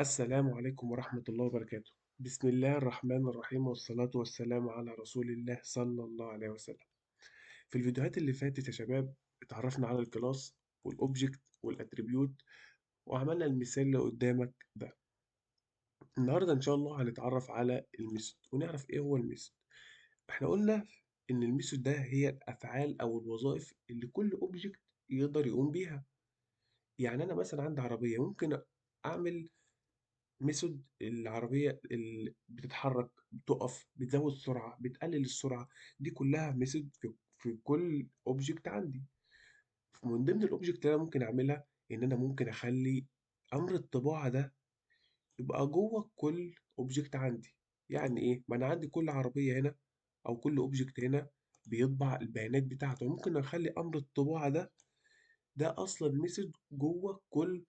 السلام عليكم ورحمة الله وبركاته. بسم الله الرحمن الرحيم، والصلاة والسلام على رسول الله صلى الله عليه وسلم. في الفيديوهات اللي فاتت يا شباب اتعرفنا على الكلاس والأوبجكت والأتريبيوت، وعملنا المثال اللي قدامك ده. النهاردة إن شاء الله هنتعرف على الميثود ونعرف إيه هو الميثود. إحنا قلنا إن الميثود ده هي الأفعال أو الوظائف اللي كل أوبجكت يقدر يقوم بيها. يعني أنا مثلا عندي عربية، ممكن أعمل ميثود العربية اللي بتتحرك، بتقف، بتزود السرعة، بتقلل السرعة. دي كلها ميثود في كل اوبجكت عندي. من ضمن الاوبجكت اللي انا ممكن اعملها ان انا ممكن اخلي امر الطباعة ده يبقى جوه كل اوبجكت عندي. يعني ايه؟ ما انا عندي كل عربية هنا او كل اوبجكت هنا بيطبع البيانات بتاعته، ممكن اخلي امر الطباعة ده اصلا ميثود جوه كل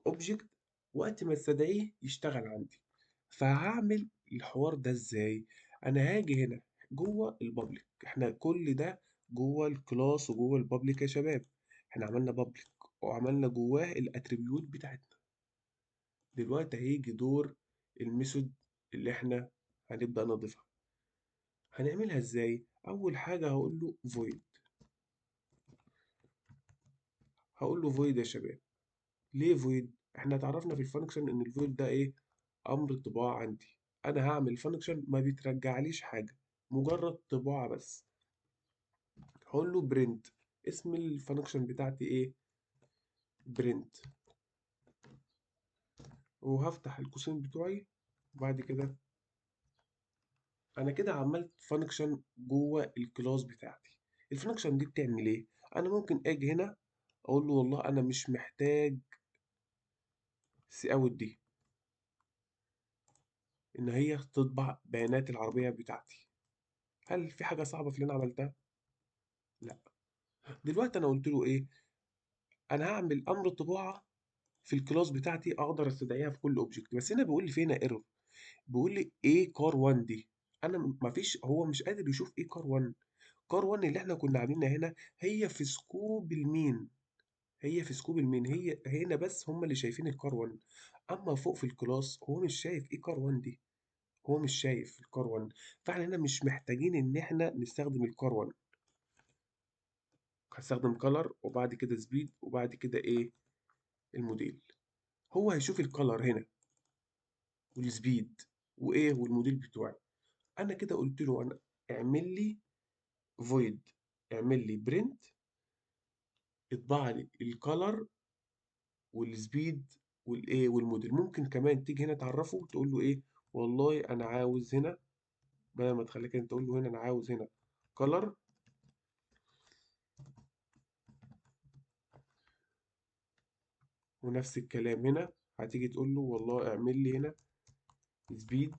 اوبجكت وقت ما استدعيه يشتغل عندي. فهعمل الحوار ده ازاي؟ انا هاجي هنا جوه البابليك، احنا كل ده جوه الكلاس وجوه البابليك يا شباب. احنا عملنا بابليك وعملنا جواه الاتريبيوت بتاعتنا. دلوقتي هيجي دور الميثود اللي احنا هنبدأ نضيفها. هنعملها ازاي؟ اول حاجة هقول له void. هقول له void يا شباب. ليه void؟ احنا اتعرفنا في الفانكشن ان الفويد ده ايه؟ امر طباعة عندي. انا هعمل فانكشن ما بيترجعليش حاجة، مجرد طباعة بس. هقول له print. اسم الفانكشن بتاعتي ايه؟ print. وهفتح القوسين بتوعي. وبعد كده انا كده عملت فانكشن جوه الكلاس بتاعتي. الفانكشن دي بتعمل ايه؟ انا ممكن اجي هنا اقول له والله انا مش محتاج سي اوت دي ان هي تطبع بيانات العربية بتاعتي. هل في حاجة صعبة في اللي انا عملتها؟ لا. دلوقتي انا قلت له ايه؟ انا هعمل امر طباعه في الكلاس بتاعتي اقدر استدعيها في كل اوبجكت، بس هنا بيقول لي فينا ايرور. بيقول لي ايه كار 1 دي؟ انا مفيش، هو مش قادر يشوف ايه كار 1. كار 1 اللي احنا كنا عاملينها هنا هي في سكوب المين. هي في سكوب المين، هي هنا بس هم اللي شايفين الكار 1. اما فوق في الكلاس هو مش شايف ايه كار 1 دي. هو مش شايف الكار 1. فاحنا هنا مش محتاجين ان احنا نستخدم الكار 1. هستخدم كلر وبعد كده سبيد وبعد كده ايه؟ الموديل. هو هيشوف الكلر هنا والسبيد وايه والموديل بتوعي. انا كده قلت له انا اعمل لي فويد، اعمل لي برنت، اطبع لي الكلر والسبيد والايه والموديل. ممكن كمان تيجي هنا تعرفه وتقول له ايه؟ والله انا عاوز هنا، بدل ما تخليك انت تقول له هنا انا عاوز هنا كلر، ونفس الكلام هنا هتيجي تقول له والله اعمل لي هنا سبيد،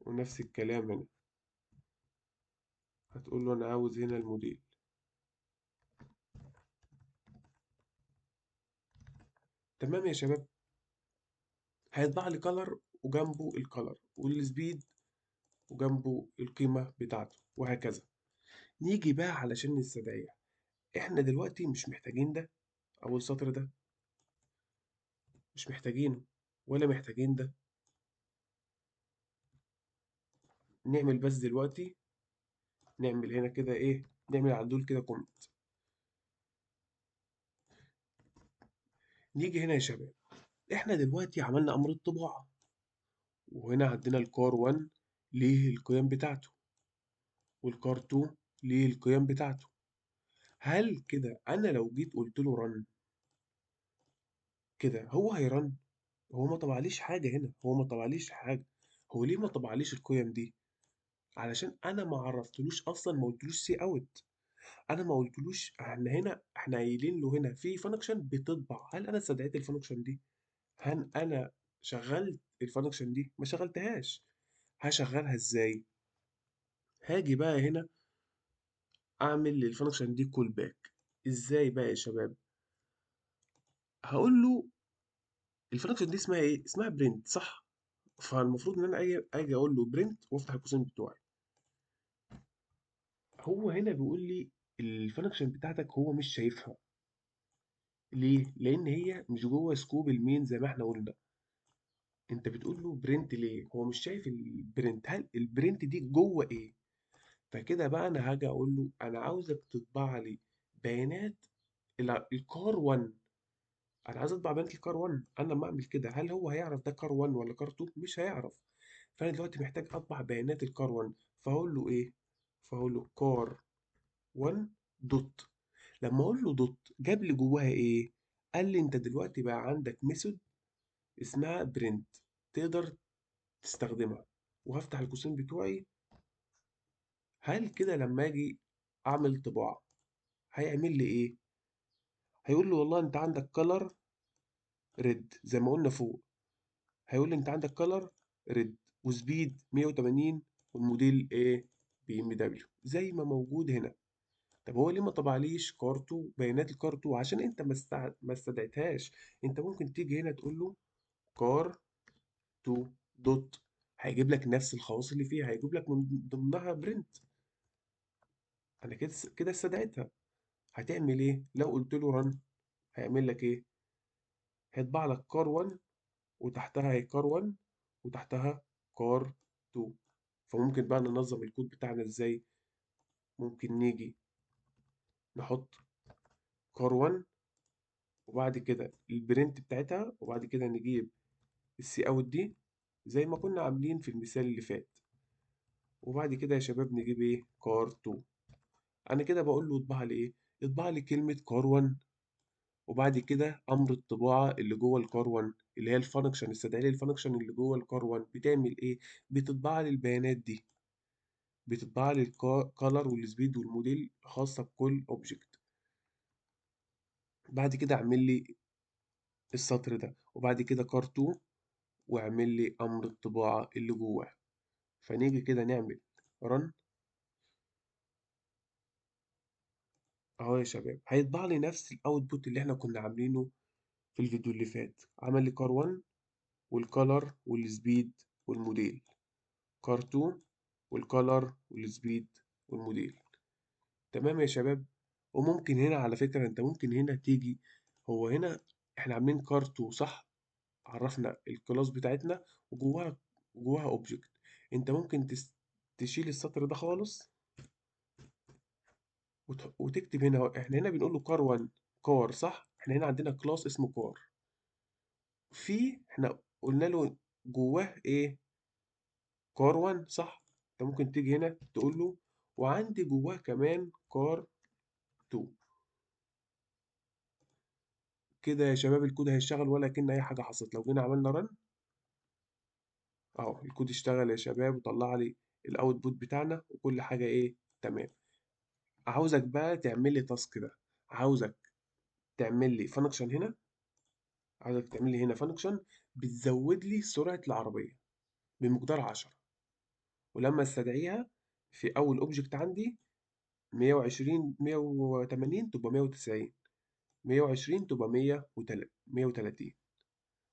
ونفس الكلام هنا هتقول له انا عاوز هنا الموديل. تمام يا شباب. هيطبع لي كلر وجنبه الكلر والسبيد وجنبه القيمة بتاعته وهكذا. نيجي بقى علشان نستدعيها. احنا دلوقتي مش محتاجين ده، أول سطر ده مش محتاجينه، ولا محتاجين ده. نعمل بس دلوقتي، نعمل هنا كده ايه؟ نعمل على دول كده كومنت. نيجي هنا يا شباب، احنا دلوقتي عملنا أمر الطباعة، وهنا عندنا الكار 1 ليه القيم بتاعته، والكار 2 ليه القيم بتاعته. هل كده أنا لو جيت قلت له رن كده هو هيرن؟ هو ما طبعليش حاجة هنا، هو ما طبعليش حاجة. هو ليه ما طبعليش القيم دي؟ علشان انا ما عرفتلوش اصلا، ما قلتلوش سي اوت. انا ما قلتلوش احنا قايلين له هنا في فانكشن بتطبع. هل انا استدعيت الفانكشن دي؟ هل انا شغلت الفانكشن دي؟ ما شغلتهاش. هشغلها ازاي؟ هاجي بقى هنا اعمل للفانكشن دي كول باك. ازاي بقى يا شباب؟ هقول له الفانكشن دي اسمها ايه؟ اسمها برنت، صح؟ فالمفروض ان انا اجي اقول له برنت وافتح القوسين بتوعي. هو هنا بيقول لي الفانكشن بتاعتك هو مش شايفها. ليه؟ لان هي مش جوه سكوب المين زي ما احنا قلنا. انت بتقول له برنت ليه؟ هو مش شايف البرنت، هل البرنت دي جوه ايه؟ فكده بقى انا هاجي اقول له انا عاوزك تطبع لي بيانات الكار 1. انا عايز اطبع بيانات الكار 1. انا لما اعمل كده هل هو هيعرف ده كار 1 ولا كار 2؟ مش هيعرف. فانا دلوقتي محتاج اطبع بيانات الكار 1. فهقول له ايه؟ فهقول له كار 1 دوت. لما اقول له دوت جاب لي جواها ايه؟ قال لي انت دلوقتي بقى عندك ميثود اسمها برنت، تقدر تستخدمها. وهفتح القوسين بتوعي. هل كده لما اجي اعمل طباعة هيعمل لي ايه؟ هيقول له والله انت عندك كلر ريد زي ما قلنا فوق. هيقول لي انت عندك كلر ريد وسبيد 180 والموديل ايه؟ بي ام دبليو زي ما موجود هنا. طب هو ليه ما طبعليش كارتو بيانات الكارتو؟ عشان انت ما استدعيتهاش. انت ممكن تيجي هنا تقول له كار تو دوت، هيجيب لك نفس الخواص اللي فيها، هيجيب لك من ضمنها برنت. انا كده استدعيتها. هتعمل ايه لو قلت له رن؟ هيعمل لك ايه؟ هيطبع لك كار 1 وتحتها هي كار 1 وتحتها كار 2. فممكن بقى ننظم الكود بتاعنا ازاي؟ ممكن نيجي نحط كار 1 وبعد كده البرنت بتاعتها، وبعد كده نجيب السي اوت دي زي ما كنا عاملين في المثال اللي فات. وبعد كده يا شباب نجيب ايه؟ كار 2. انا كده بقول له اطبع لي ايه؟ اطبع لي كلمة كار 1. وبعد كده امر الطباعة اللي جوه الكار 1 اللي هي الفانكشن، استدعي لي الفانكشن اللي جوه الكار 1 بتعمل ايه؟ بتطبع لي البيانات دي، بتطبع لي الكالر والسبيد والموديل خاصة بكل اوبجكت. بعد كده اعمل لي السطر ده، وبعد كده كار 2 واعمل لي امر الطباعة اللي جواه. فنيجي كده نعمل رن. اهو يا شباب هيطبع لي نفس الاوتبوت اللي احنا كنا عاملينه في الفيديو اللي فات. عمل لي كار 1 والكالر والسبيد والموديل، كار 2 والكالر والسبيد والموديل. تمام يا شباب. وممكن هنا على فكرة انت ممكن هنا تيجي، هو هنا احنا عاملين كار 2 صح؟ عرفنا الكلاس بتاعتنا وجواها اوبجكت. انت ممكن تشيل السطر ده خالص وتكتب هنا. احنا هنا بنقول له كار 1 كار صح؟ احنا هنا عندنا كلاس اسمه كار. احنا قلنا له جواه ايه؟ كار 1 صح؟ انت ممكن تيجي هنا تقول له وعندي جواه كمان كار 2. كده يا شباب الكود هيشتغل ولا كأن اي حاجه حصلت. لو جينا عملنا رن اهو الكود اشتغل يا شباب وطلع لي الاوتبوت بتاعنا وكل حاجه ايه؟ تمام. عاوزك بقى تعمل لي تاسك ده. عاوزك تعمل لي فانكشن هنا. عاوزك تعمل لي هنا فانكشن بتزود لي سرعه العربيه بمقدار 10. ولما استدعيها في اول اوبجكت عندي 120 180 تبقى 190، 120 تبقى 130.